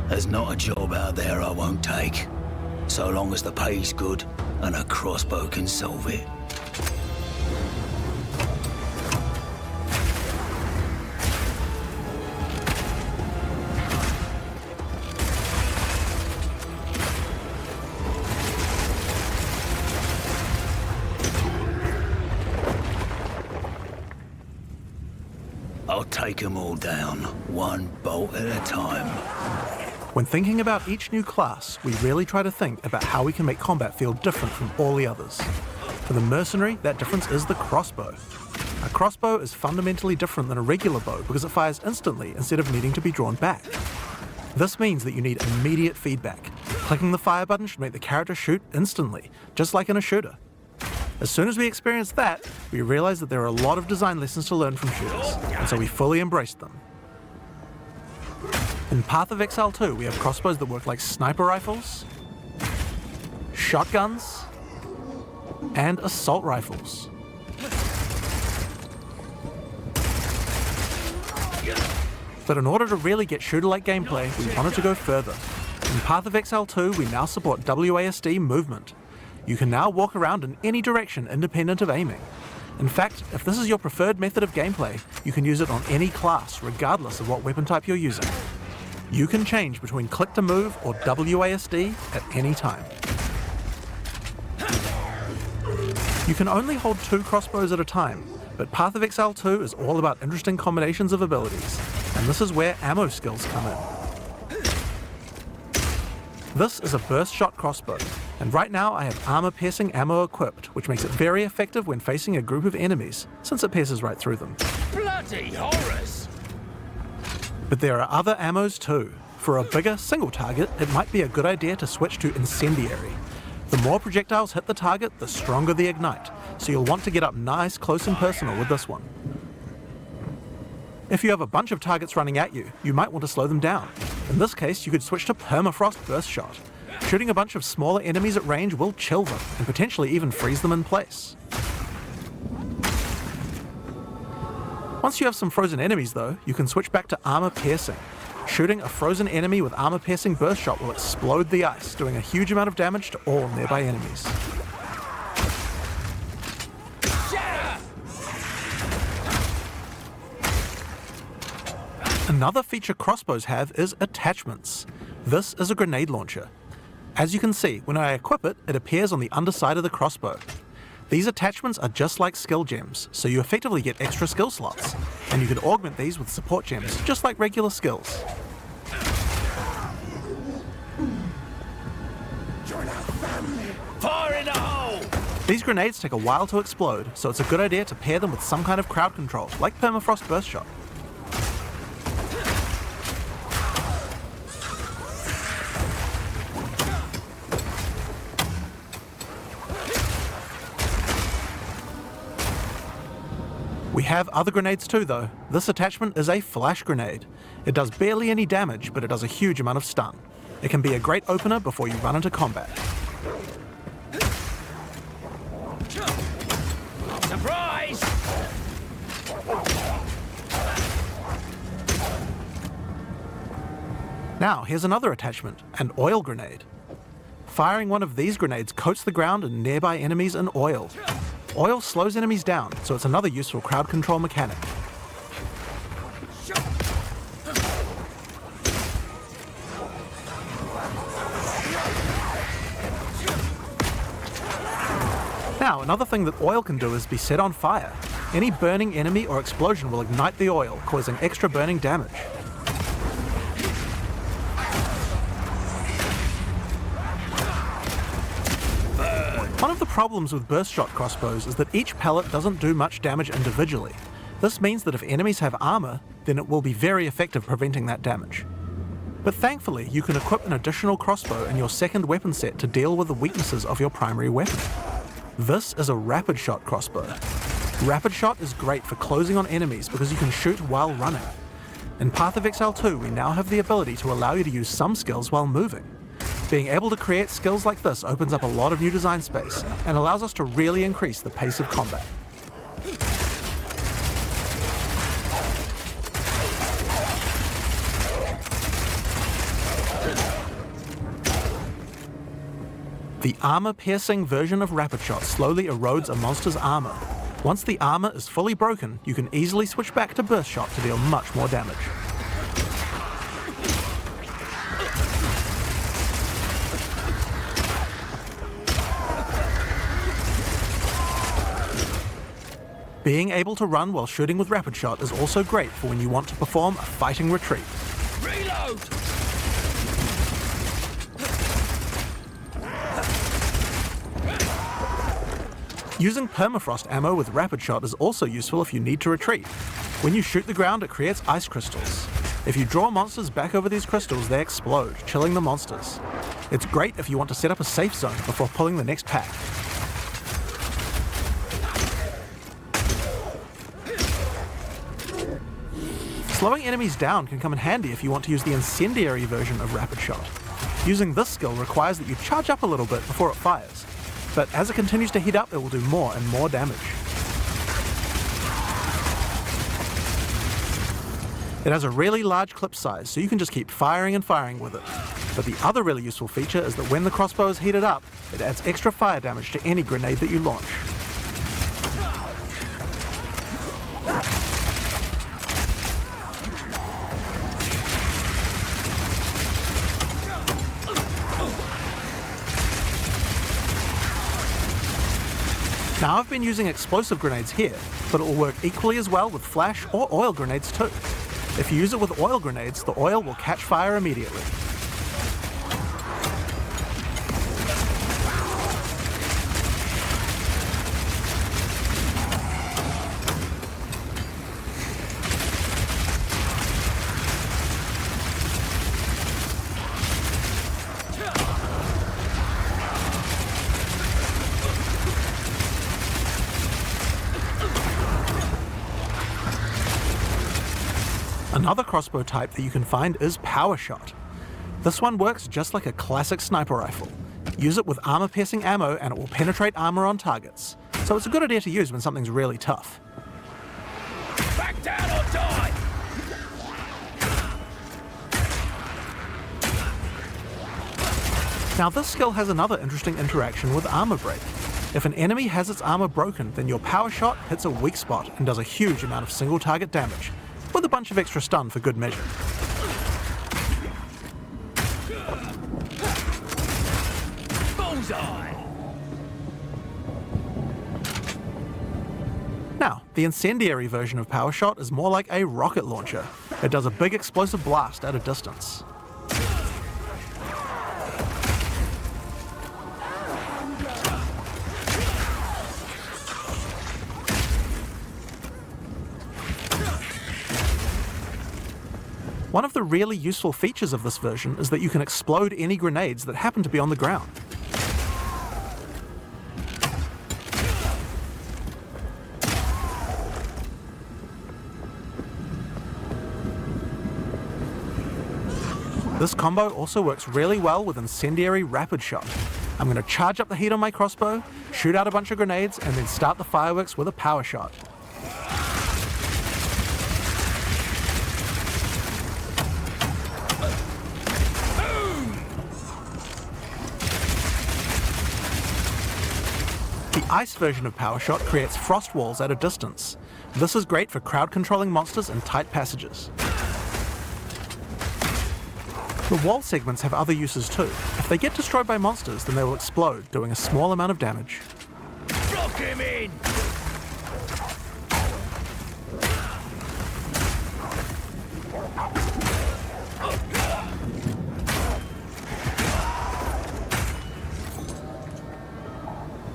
There's not a job out there I won't take, so long as the pay's good and a crossbow can solve it. I'll take 'em all down, one bolt at a time. When thinking about each new class, we really try to think about how we can make combat feel different from all the others. For the Mercenary, that difference is the crossbow. A crossbow is fundamentally different than a regular bow because it fires instantly instead of needing to be drawn back. This means that you need immediate feedback. Clicking the fire button should make the character shoot instantly, just like in a shooter. As soon as we experienced that, we realized that there are a lot of design lessons to learn from shooters, and so we fully embraced them. In Path of Exile 2, we have crossbows that work like sniper rifles, shotguns, and assault rifles. But in order to really get shooter-like gameplay, we wanted to go further. In Path of Exile 2, we now support WASD movement. You can now walk around in any direction independent of aiming. In fact, if this is your preferred method of gameplay, you can use it on any class, regardless of what weapon type you're using. You can change between click to move or WASD at any time. You can only hold 2 crossbows at a time, but Path of Exile 2 is all about interesting combinations of abilities, and this is where ammo skills come in. This is a burst shot crossbow, and right now I have armor-piercing ammo equipped, which makes it very effective when facing a group of enemies, since it pierces right through them. Bloody horrors! But there are other ammos too. For a bigger single target, it might be a good idea to switch to Incendiary. The more projectiles hit the target, the stronger the ignite, so you'll want to get up nice, close and personal with this one. If you have a bunch of targets running at you, you might want to slow them down. In this case, you could switch to Permafrost Burst Shot. Shooting a bunch of smaller enemies at range will chill them, and potentially even freeze them in place. Once you have some frozen enemies though, you can switch back to Armor Piercing. Shooting a frozen enemy with Armor Piercing Burst Shot will explode the ice, doing a huge amount of damage to all nearby enemies. Another feature crossbows have is attachments. This is a grenade launcher. As you can see, when I equip it, it appears on the underside of the crossbow. These attachments are just like skill gems, so you effectively get extra skill slots, and you can augment these with support gems, just like regular skills. Fire in the hole! These grenades take a while to explode, so it's a good idea to pair them with some kind of crowd control, like Permafrost Burst Shot. We have other grenades too though. This attachment is a flash grenade. It does barely any damage, but it does a huge amount of stun. It can be a great opener before you run into combat. Surprise! Now here's another attachment, an oil grenade. Firing one of these grenades coats the ground and nearby enemies in oil. Oil slows enemies down, so it's another useful crowd control mechanic. Now, another thing that oil can do is be set on fire. Any burning enemy or explosion will ignite the oil, causing extra burning damage. One of the problems with burst shot crossbows is that each pellet doesn't do much damage individually. This means that if enemies have armor, then it will be very effective preventing that damage. But thankfully, you can equip an additional crossbow in your second weapon set to deal with the weaknesses of your primary weapon. This is a rapid shot crossbow. Rapid shot is great for closing on enemies because you can shoot while running. In Path of Exile 2, we now have the ability to allow you to use some skills while moving. Being able to create skills like this opens up a lot of new design space and allows us to really increase the pace of combat. The armor-piercing version of Rapid Shot slowly erodes a monster's armor. Once the armor is fully broken, you can easily switch back to Burst Shot to deal much more damage. Being able to run while shooting with Rapid Shot is also great for when you want to perform a fighting retreat. Reload! Using permafrost ammo with Rapid Shot is also useful if you need to retreat. When you shoot the ground, it creates ice crystals. If you draw monsters back over these crystals, they explode, chilling the monsters. It's great if you want to set up a safe zone before pulling the next pack. Slowing enemies down can come in handy if you want to use the incendiary version of Rapid Shot. Using this skill requires that you charge up a little bit before it fires, but as it continues to heat up, it will do more and more damage. It has a really large clip size, so you can just keep firing and firing with it. But the other really useful feature is that when the crossbow is heated up, it adds extra fire damage to any grenade that you launch. Now I've been using explosive grenades here, but it will work equally as well with flash or oil grenades too. If you use it with oil grenades, the oil will catch fire immediately. Another crossbow type that you can find is Power Shot. This one works just like a classic sniper rifle. Use it with armor-piercing ammo and it will penetrate armor on targets, so it's a good idea to use when something's really tough. Back down or die! Now this skill has another interesting interaction with armor break. If an enemy has its armor broken, then your Power Shot hits a weak spot and does a huge amount of single target damage, with a bunch of extra stun for good measure. Bullseye! Now, the incendiary version of Power Shot is more like a rocket launcher. It does a big explosive blast at a distance. One of the really useful features of this version is that you can explode any grenades that happen to be on the ground. This combo also works really well with incendiary Rapid Shot. I'm going to charge up the heat on my crossbow, shoot out a bunch of grenades, and then start the fireworks with a Power Shot. The ice version of Power Shot creates frost walls at a distance. This is great for crowd controlling monsters in tight passages. The wall segments have other uses too. If they get destroyed by monsters, then they will explode, doing a small amount of damage. Block him in!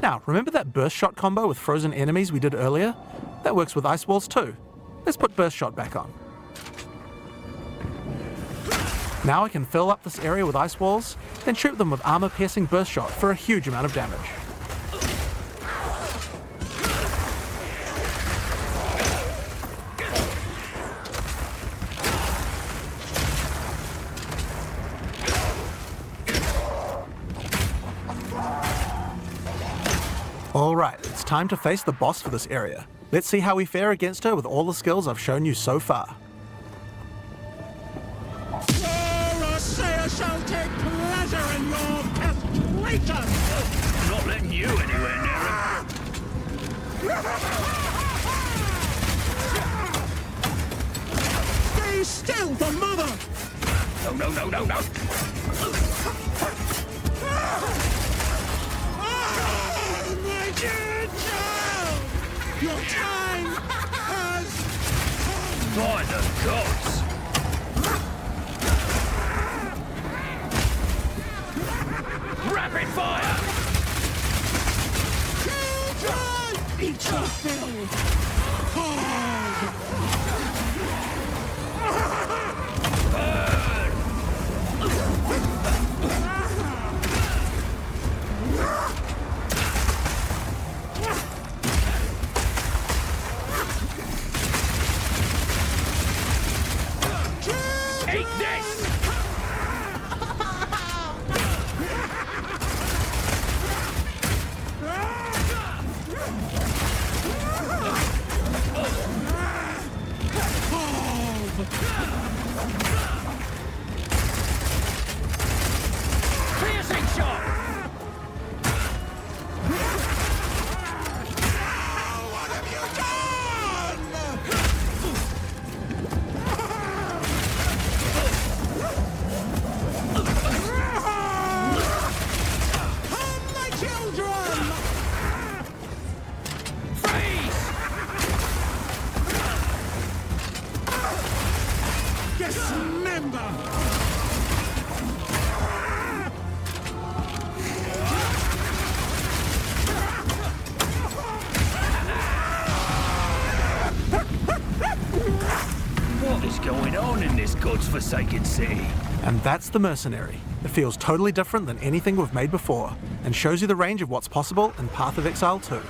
Now, remember that Burst Shot combo with frozen enemies we did earlier? That works with ice walls too. Let's put Burst Shot back on. Now I can fill up this area with ice walls, then shoot them with armor-piercing Burst Shot for a huge amount of damage. Alright, it's time to face the boss for this area. Let's see how we fare against her with all the skills I've shown you so far. Sir shall take pleasure in your castration! I'm not letting you anywhere near him. Stay still, the mother! No, no, no, no, no! My dear child! Your time has By the gods! Rapid fire! children! Eat your fill! Eat this! Piercing shot! What have you done? Come, my children! Freeze! Dismember! What is going on in this god's-forsaken city? And that's the Mercenary. It feels totally different than anything we've made before, and shows you the range of what's possible in Path of Exile 2.